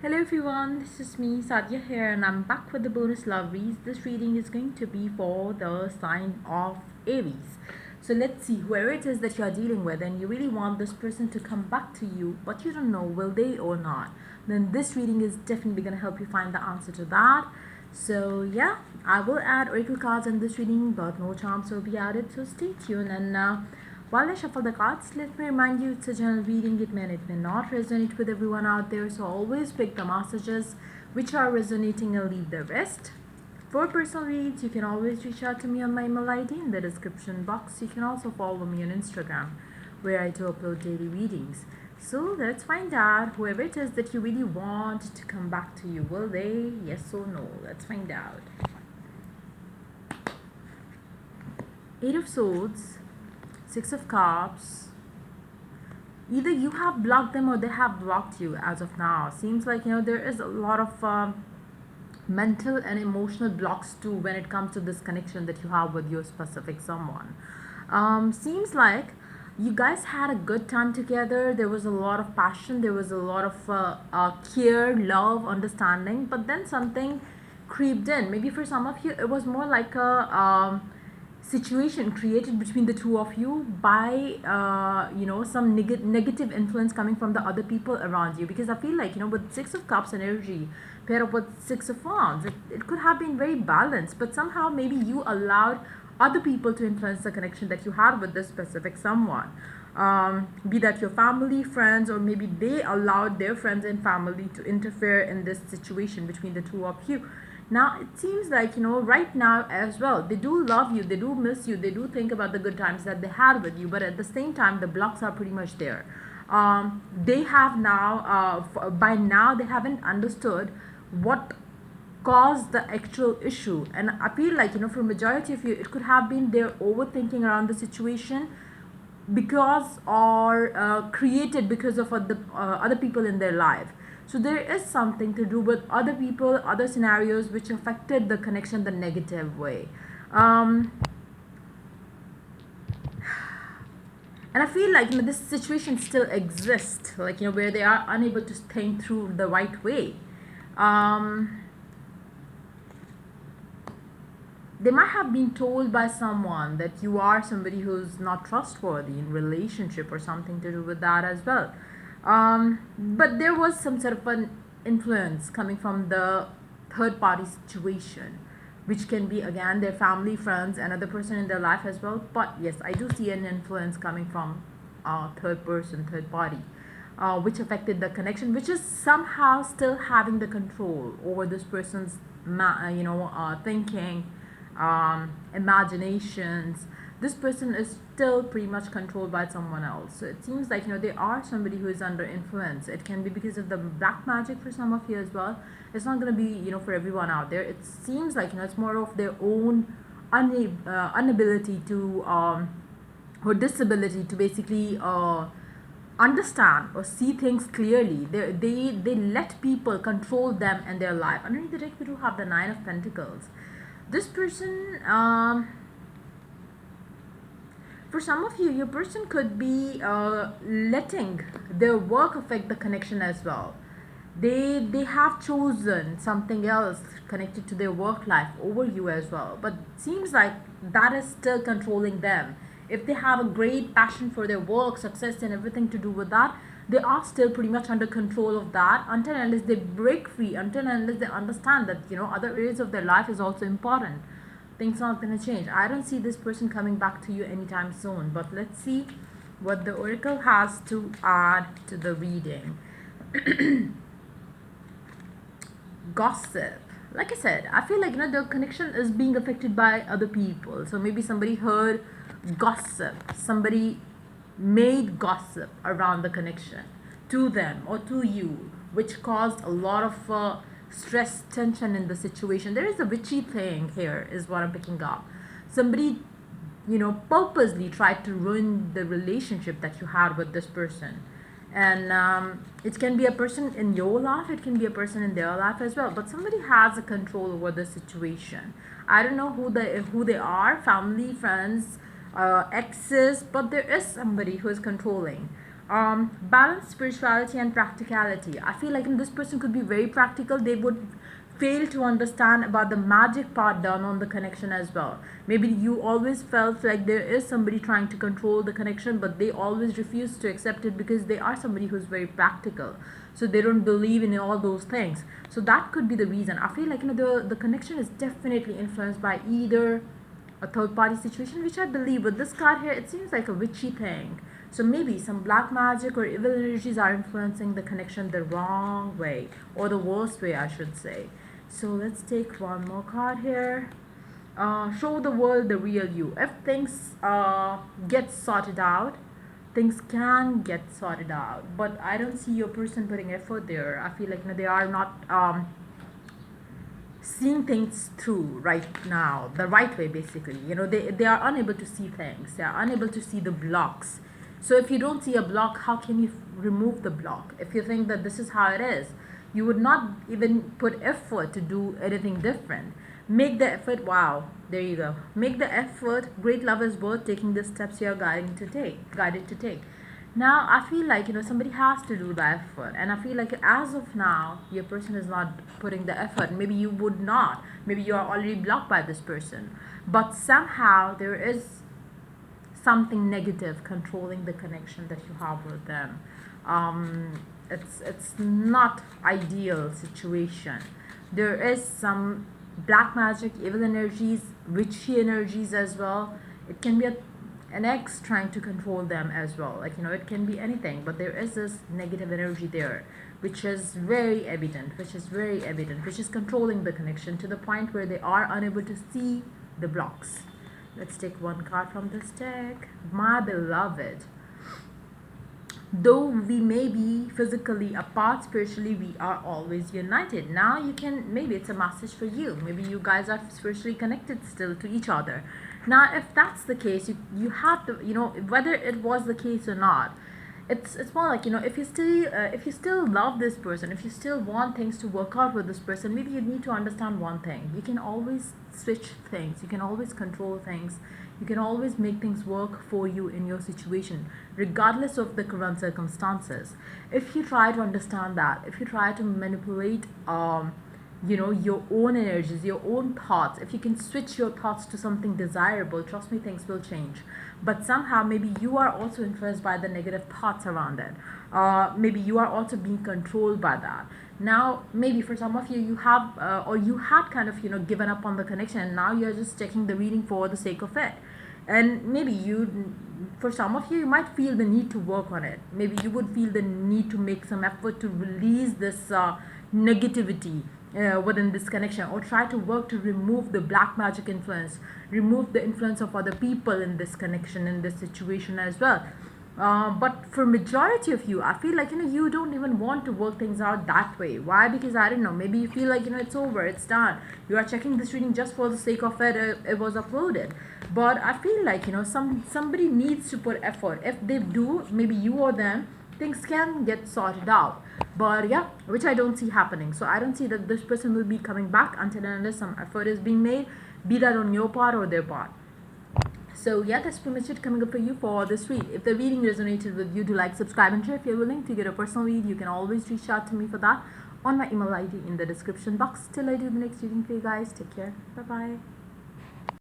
Hello everyone, this is me Sadia here and I'm back with the bonus love reads. This reading is going to be for the sign of Aries. So let's see, whoever it is that you are dealing with and you really want this person to come back to you, but you don't know will they or not, then this reading is definitely going to help you find the answer to that. So yeah, I will add oracle cards in this reading, but no charms will be added, so stay tuned. And while I shuffle the cards, let me remind you it's a general reading. It may not resonate with everyone out there, so always pick the messages which are resonating and leave the rest. For personal reads, you can always reach out to me on my email ID in the description box. You can also follow me on Instagram, where I do upload daily readings. So let's find out whoever it is that you really want to come back to you. Will they? Yes or no? Let's find out. Eight of Swords, Six of Cups. Either you have blocked them or they have blocked you as of now. Seems like there is a lot of mental and emotional blocks too when it comes to this connection that you have with your specific someone. Seems like you guys had a good time together. There was a lot of passion, there was a lot of care, love, understanding, but then something creeped in. Maybe for some of you it was more like a situation created between the two of you by some negative influence coming from the other people around you, because I feel like with Six of Cups energy paired up with Six of Wands, it could have been very balanced, but somehow maybe you allowed other people to influence the connection that you had with this specific someone. Be that your family, friends, or maybe they allowed their friends and family to interfere in this situation between the two of you. Now it seems like right now as well, they do love you, they do miss you, they do think about the good times that they had with you, but at the same time the blocks are pretty much there. They have now by now they haven't understood what caused the actual issue, and I feel like for majority of you it could have been their overthinking around the situation, because or created because of other people in their life. So there is something to do with other people, other scenarios which affected the connection the negative way. um, and I feel like this situation still exists, like where they are unable to think through the right way. um, they might have been told by someone that you are somebody who's not trustworthy in relationship or something to do with that as well. But there was some sort of an influence coming from the third party situation, which can be again their family, friends, another person in their life as well. But yes, I do see an influence coming from third person, third party, which affected the connection, which is somehow still having the control over this person's thinking, imaginations. This person is still pretty much controlled by someone else. So it seems like they are somebody who is under influence. It can be because of the black magic for some of you as well. It's not going to be for everyone out there. It seems like it's more of their own inability to or disability to basically understand or see things clearly. They let people control them and their life. Underneath the deck we do have the Nine of Pentacles. This person, for some of you, your person could be letting their work affect the connection as well. They have chosen something else connected to their work life over you as well, but seems like that is still controlling them. If they have a great passion for their work, success, and everything to do with that, they are still pretty much under control of that until and unless they break free, until and unless they understand that other areas of their life is also important. Things are not going to change. I don't see this person coming back to you anytime soon, but let's see what the oracle has to add to the reading. Gossip. Like I said, I feel like the connection is being affected by other people. So maybe somebody heard gossip, somebody made gossip around the connection to them or to you, which caused a lot of stress, tension in the situation. There is a witchy thing here, is what I'm picking up. Somebody purposely tried to ruin the relationship that you had with this person. And it can be a person in your life, it can be a person in their life as well, but somebody has a control over the situation. I don't know who they are, family, friends, exes, but there is somebody who is controlling. Balance spirituality and practicality. I feel like this person could be very practical. They would fail to understand about the magic part done on the connection as well. Maybe you always felt like there is somebody trying to control the connection, but they always refuse to accept it because they are somebody who's very practical, so they don't believe in all those things. So that could be the reason. I feel like the connection is definitely influenced by either a third party situation, which I believe with this card here, it seems like a witchy thing. So maybe some black magic or evil energies are influencing the connection the wrong way, or the worst way, I should say. So let's take one more card here. Show the world the real you. If things get sorted out, things can get sorted out, but I don't see your person putting effort there. I feel like they are not seeing things through right now the right way. Basically, they are unable to see things, they are unable to see the blocks. So if you don't see a block, how can you remove the block? If you think that this is how it is, you would not even put effort to do anything different. Make the effort. Wow, there you go. Make the effort. Great love is worth taking the steps you are guided to take. Now I feel like somebody has to do the effort, and I feel like as of now your person is not putting the effort. Maybe you would not, maybe you are already blocked by this person, but somehow there is something negative controlling the connection that you have with them. It's not ideal situation. There is some black magic, evil energies, witchy energies as well. It can be an ex trying to control them as well. Like it can be anything, but there is this negative energy there, which is very evident, which is controlling the connection to the point where they are unable to see the blocks. Let's take one card from this deck. My beloved. Though we may be physically apart, spiritually we are always united. Now you can, maybe it's a message for you. Maybe you guys are spiritually connected still to each other. Now if that's the case, you have to, whether it was the case or not, it's more like, if you still love this person, if you still want things to work out with this person, maybe you need to understand one thing. You can always switch things, you can always control things, you can always make things work for you in your situation, regardless of the current circumstances. If you try to understand that, if you try to manipulate your own energies, your own thoughts, if you can switch your thoughts to something desirable, trust me, things will change. But somehow maybe you are also influenced by the negative thoughts around it. Maybe you are also being controlled by that. Now maybe for some of you, you have or you had kind of given up on the connection, and now you're just taking the reading for the sake of it. And maybe for some of you might feel the need to work on it. Maybe you would feel the need to make some effort to release this negativity within this connection, or try to work to remove the black magic influence, remove the influence of other people in this connection, in this situation as well. But for majority of you, I feel like you don't even want to work things out that way. Why? Because I don't know, maybe you feel like it's over, it's done, you are checking this reading just for the sake of it. It was uploaded. But I feel like somebody needs to put effort. If they do, maybe you or them, things can get sorted out. But yeah, which I don't see happening. So I don't see that this person will be coming back until and unless some effort is being made, be that on your part or their part. So yeah, that's pretty much it coming up for you for this read. If the reading resonated with you, do like, subscribe and share. If you're willing to get a personal read, you can always reach out to me for that on my email ID in the description box. Till I do the next reading for you guys, take care. Bye bye.